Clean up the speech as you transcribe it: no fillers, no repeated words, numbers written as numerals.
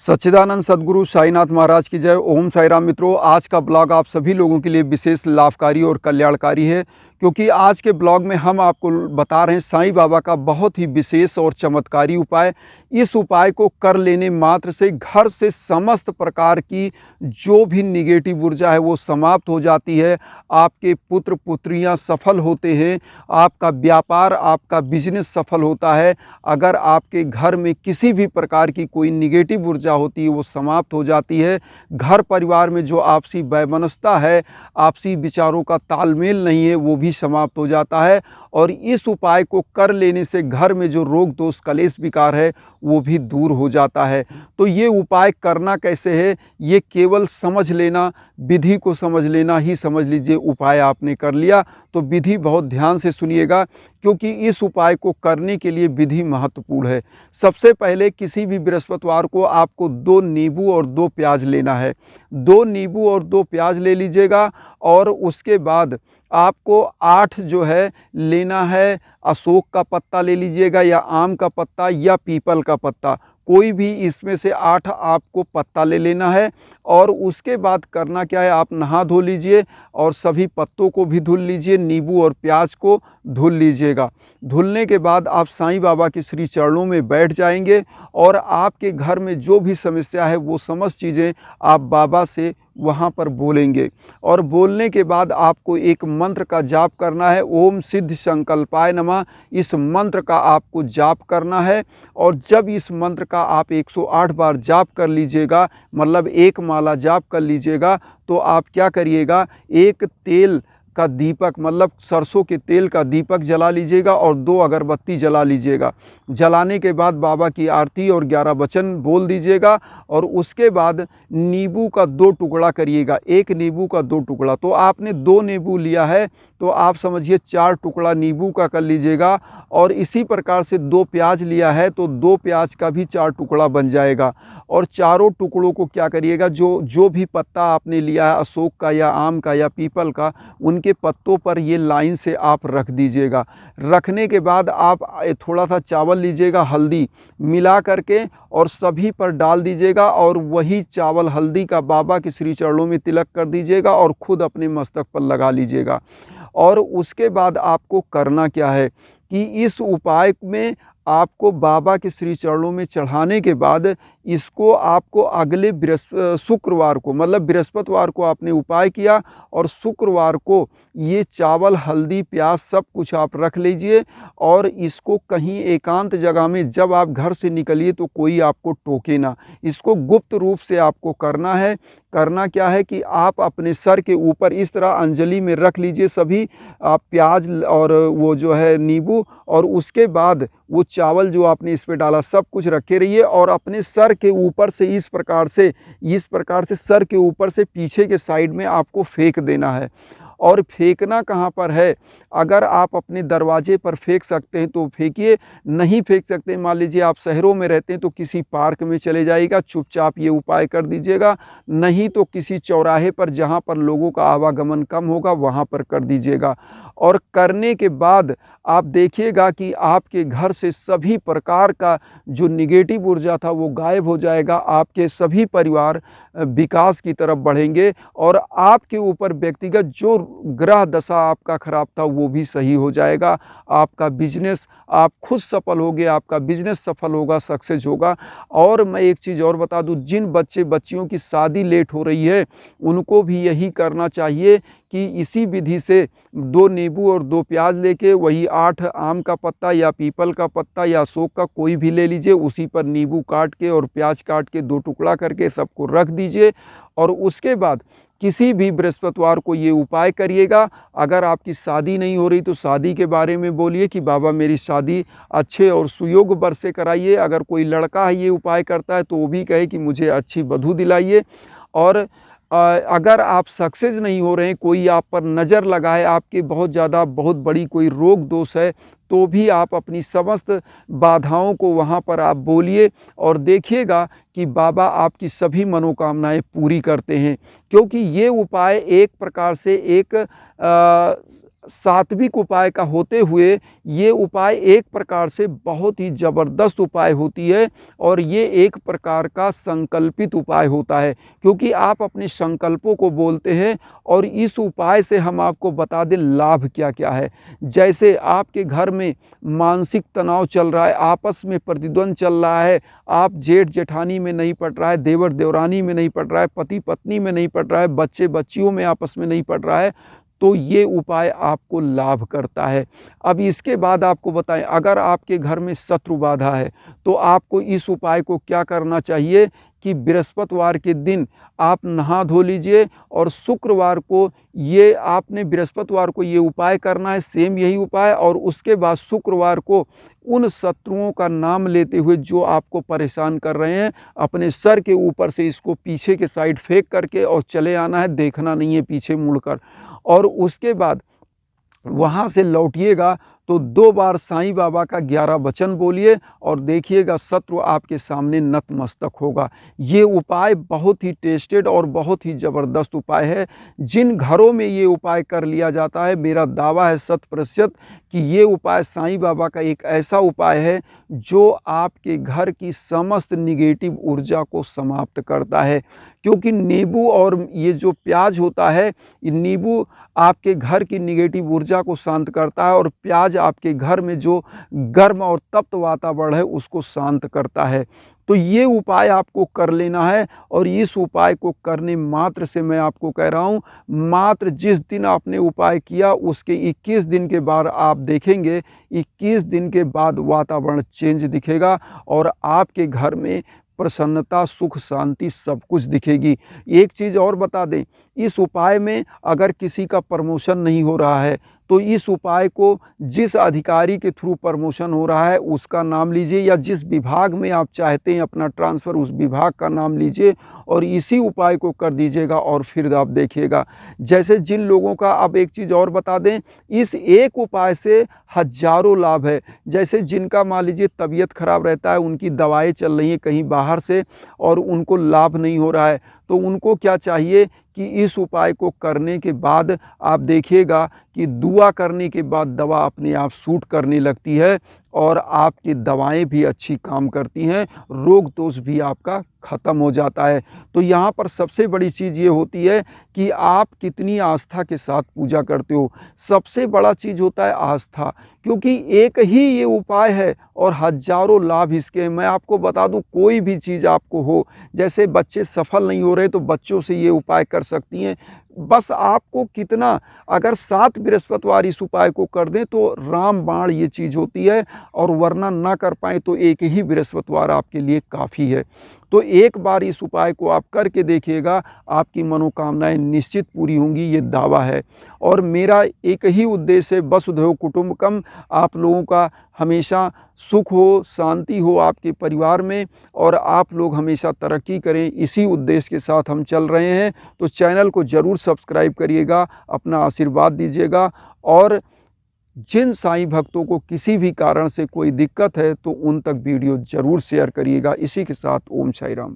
सच्चिदानंद सद्गुरु साईनाथ महाराज की जय। ओम साई राम। मित्रों, आज का ब्लॉग आप सभी लोगों के लिए विशेष लाभकारी और कल्याणकारी है, क्योंकि आज के ब्लॉग में हम आपको बता रहे हैं साईं बाबा का बहुत ही विशेष और चमत्कारी उपाय। इस उपाय को कर लेने मात्र से घर से समस्त प्रकार की जो भी निगेटिव ऊर्जा है वो समाप्त हो जाती है। आपके पुत्र पुत्रियां सफल होते हैं, आपका व्यापार, आपका बिजनेस सफल होता है। अगर आपके घर में किसी भी प्रकार की कोई निगेटिव ऊर्जा होती है वो समाप्त हो जाती है। घर परिवार में जो आपसी वैमनस्यता है, आपसी विचारों का तालमेल नहीं है, वो भी समाप्त हो जाता है। और इस उपाय को कर लेने से घर में जो रोग दोष कलेश विकार है वो भी दूर हो जाता है। तो ये उपाय करना कैसे है, ये केवल समझ लेना, विधि को समझ लेना ही समझ लीजिए उपाय आपने कर लिया। तो विधि बहुत ध्यान से सुनिएगा, क्योंकि इस उपाय को करने के लिए विधि महत्वपूर्ण है। सबसे पहले किसी भी बृहस्पतिवार को आपको 2 नींबू और 2 प्याज लेना है। 2 नींबू और 2 प्याज ले लीजिएगा। और उसके बाद आपको 8 जो है लेना है, अशोक का पत्ता ले लीजिएगा या आम का पत्ता या पीपल का पत्ता, कोई भी इसमें से 8 आपको पत्ता ले लेना है। और उसके बाद करना क्या है, आप नहा धो लीजिए और सभी पत्तों को भी धुल लीजिए, नींबू और प्याज को धुल लीजिएगा। धुलने के बाद आप साईं बाबा के श्री चरणों में बैठ जाएंगे और आपके घर में जो भी समस्या है वो समस्त चीज़ें आप बाबा से वहाँ पर बोलेंगे। और बोलने के बाद आपको एक मंत्र का जाप करना है, ओम सिद्ध संकल्पाय नमः। इस मंत्र का आपको जाप करना है। और जब इस मंत्र का आप 108 बार जाप कर लीजिएगा, मतलब एक माला जाप कर लीजिएगा, तो आप क्या करिएगा, एक तेल का दीपक, मतलब सरसों के तेल का दीपक जला लीजिएगा और 2 अगरबत्ती जला लीजिएगा। जलाने के बाद बाबा की आरती और 11 वचन बोल दीजिएगा। और उसके बाद नींबू का 2 टुकड़ा करिएगा, एक नींबू का 2 टुकड़ा। तो आपने 2 नींबू लिया है तो आप समझिए 4 टुकड़ा नींबू का कर लीजिएगा। और इसी प्रकार से 2 प्याज लिया है तो 2 प्याज का भी 4 टुकड़ा बन जाएगा। और चारों टुकड़ों को क्या करिएगा, जो भी पत्ता आपने लिया है, अशोक का या आम का या पीपल का, उनके पत्तों पर ये लाइन से आप रख दीजिएगा। रखने के बाद आप थोड़ा सा चावल लीजिएगा, हल्दी मिला करके और सभी पर डाल दीजिएगा। और वही चावल हल्दी का बाबा के श्री चरणों में तिलक कर दीजिएगा और खुद अपने मस्तक पर लगा लीजिएगा। और उसके बाद आपको करना क्या है कि इस उपाय में आपको बाबा के श्री चरणों में चढ़ाने के बाद इसको आपको अगले शुक्रवार को, मतलब बृहस्पतिवार को आपने उपाय किया और शुक्रवार को ये चावल हल्दी प्याज सब कुछ आप रख लीजिए। और इसको कहीं एकांत जगह में जब आप घर से निकलिए तो कोई आपको टोके ना। इसको गुप्त रूप से आपको करना है। करना क्या है कि आप अपने सर के ऊपर इस तरह अंजलि में रख लीजिए सभी आप प्याज और वो जो है नींबू, और उसके बाद वो चावल जो आपने इस पे डाला सब कुछ रखे रहिए। और अपने सर के ऊपर से इस प्रकार से सर के ऊपर से पीछे के साइड में आपको फेंक देना है। और फेंकना कहाँ पर है, अगर आप अपने दरवाजे पर फेंक सकते हैं तो फेंकिए, नहीं फेंक सकते, मान लीजिए आप शहरों में रहते हैं तो किसी पार्क में चले जाइएगा, चुपचाप ये उपाय कर दीजिएगा। नहीं तो किसी चौराहे पर जहाँ पर लोगों का आवागमन कम होगा वहाँ पर कर दीजिएगा। और करने के बाद आप देखिएगा कि आपके घर से सभी प्रकार का जो निगेटिव ऊर्जा था वो गायब हो जाएगा। आपके सभी परिवार विकास की तरफ बढ़ेंगे और आपके ऊपर व्यक्तिगत जो ग्रह दशा आपका खराब था वो भी सही हो जाएगा। आपका बिजनेस, आप खुद सफल होगे, आपका बिजनेस सफल होगा, सक्सेस होगा। और मैं एक चीज़ और बता दूं, जिन बच्चियों की शादी लेट हो रही है उनको भी यही करना चाहिए कि इसी विधि से 2 नींबू और 2 प्याज लेके वही 8 आम का पत्ता या पीपल का पत्ता या अशोक का कोई भी ले लीजिए, उसी पर नींबू काट के और प्याज काट के 2 टुकड़ा करके सबको रख दीजिए। और उसके बाद किसी भी बृहस्पतिवार को ये उपाय करिएगा। अगर आपकी शादी नहीं हो रही तो शादी के बारे में बोलिए कि बाबा मेरी शादी अच्छे और सुयोग्य वर से कराइए। अगर कोई लड़का है ये उपाय करता है तो वो भी कहे कि मुझे अच्छी वधू दिलाइए। और अगर आप सक्सेस नहीं हो रहे हैं, कोई आप पर नज़र लगाए, आपके बहुत बड़ी कोई रोग दोष है, तो भी आप अपनी समस्त बाधाओं को वहाँ पर आप बोलिए और देखिएगा कि बाबा आपकी सभी मनोकामनाएं पूरी करते हैं। क्योंकि ये उपाय एक प्रकार से एक सात्विक उपाय का होते हुए ये उपाय एक प्रकार से बहुत ही ज़बरदस्त उपाय होती है और ये एक प्रकार का संकल्पित उपाय होता है, क्योंकि आप अपने संकल्पों को बोलते हैं। और इस उपाय से हम आपको बता दें लाभ क्या क्या है। जैसे आपके घर में मानसिक तनाव चल रहा है, आपस में प्रतिद्वंद चल रहा है, आप जेठ जेठानी में नहीं पड़ रहा है, देवर देवरानी में नहीं पड़ रहा है, पति पत्नी में नहीं पड़ रहा है, बच्चे बच्चियों में आपस में नहीं पड़ रहा है, तो ये उपाय आपको लाभ करता है। अब इसके बाद आपको बताएं, अगर आपके घर में शत्रु बाधा है तो आपको इस उपाय को क्या करना चाहिए कि बृहस्पतिवार के दिन आप नहा धो लीजिए और शुक्रवार को ये आपने बृहस्पतिवार को ये उपाय करना है, सेम यही उपाय। और उसके बाद शुक्रवार को उन शत्रुओं का नाम लेते हुए जो आपको परेशान कर रहे हैं, अपने सर के ऊपर से इसको पीछे के साइड फेंक करके और चले आना है, देखना नहीं है पीछे मुड़कर। और उसके बाद वहाँ से लौटिएगा तो 2 बार साईं बाबा का 11 वचन बोलिए और देखिएगा शत्रु आपके सामने नतमस्तक होगा। ये उपाय बहुत ही टेस्टेड और बहुत ही ज़बरदस्त उपाय है। जिन घरों में ये उपाय कर लिया जाता है, मेरा दावा है 100% कि ये उपाय साईं बाबा का एक ऐसा उपाय है जो आपके घर की समस्त निगेटिव ऊर्जा को समाप्त करता है। क्योंकि नींबू और ये जो प्याज होता है, ये नींबू आपके घर की निगेटिव ऊर्जा को शांत करता है और प्याज आपके घर में जो गर्म और तप्त वातावरण है उसको शांत करता है। तो ये उपाय आपको कर लेना है। और इस उपाय को करने मात्र से मैं आपको कह रहा हूँ, मात्र जिस दिन आपने उपाय किया उसके 21 दिन के बाद आप देखेंगे 21 दिन के बाद वातावरण चेंज दिखेगा और आपके घर में प्रसन्नता, सुख, शांति सब कुछ दिखेगी। एक चीज़ और बता दें, इस उपाय में अगर किसी का प्रमोशन नहीं हो रहा है तो इस उपाय को जिस अधिकारी के थ्रू प्रमोशन हो रहा है उसका नाम लीजिए, या जिस विभाग में आप चाहते हैं अपना ट्रांसफ़र उस विभाग का नाम लीजिए और इसी उपाय को कर दीजिएगा और फिर आप देखिएगा। जैसे जिन लोगों का, अब एक चीज़ और बता दें, इस एक उपाय से हज़ारों लाभ है। जैसे जिनका मान लीजिए तबीयत खराब रहता है, उनकी दवाएं चल रही हैं कहीं बाहर से और उनको लाभ नहीं हो रहा है, तो उनको क्या चाहिए कि इस उपाय को करने के बाद आप देखिएगा कि दुआ करने के बाद दवा अपने आप सूट करने लगती है और आपकी दवाएं भी अच्छी काम करती हैं, रोग दोष भी आपका ख़त्म हो जाता है। तो यहाँ पर सबसे बड़ी चीज़ ये होती है कि आप कितनी आस्था के साथ पूजा करते हो। सबसे बड़ा चीज़ होता है आस्था, क्योंकि एक ही ये उपाय है और हज़ारों लाभ इसके हैं। मैं आपको बता दूं, कोई भी चीज़ आपको हो, जैसे बच्चे सफल नहीं हो रहे तो बच्चों से ये उपाय कर सकती हैं। बस आपको कितना, अगर 7 बृहस्पतिवार इस उपाय को कर दें तो रामबाण ये चीज़ होती है, और वरना ना कर पाएँ तो एक ही बृहस्पतिवार आपके लिए काफ़ी है। तो एक बार इस उपाय को आप करके देखिएगा, आपकी मनोकामनाएं निश्चित पूरी होंगी, ये दावा है। और मेरा एक ही उद्देश्य है, वसुधैव कुटुंबकम, आप लोगों का हमेशा सुख हो, शांति हो आपके परिवार में और आप लोग हमेशा तरक्की करें, इसी उद्देश्य के साथ हम चल रहे हैं। तो चैनल को ज़रूर सब्सक्राइब करिएगा, अपना आशीर्वाद दीजिएगा। और जिन साईं भक्तों को किसी भी कारण से कोई दिक्कत है तो उन तक वीडियो ज़रूर शेयर करिएगा। इसी के साथ ओम साई राम।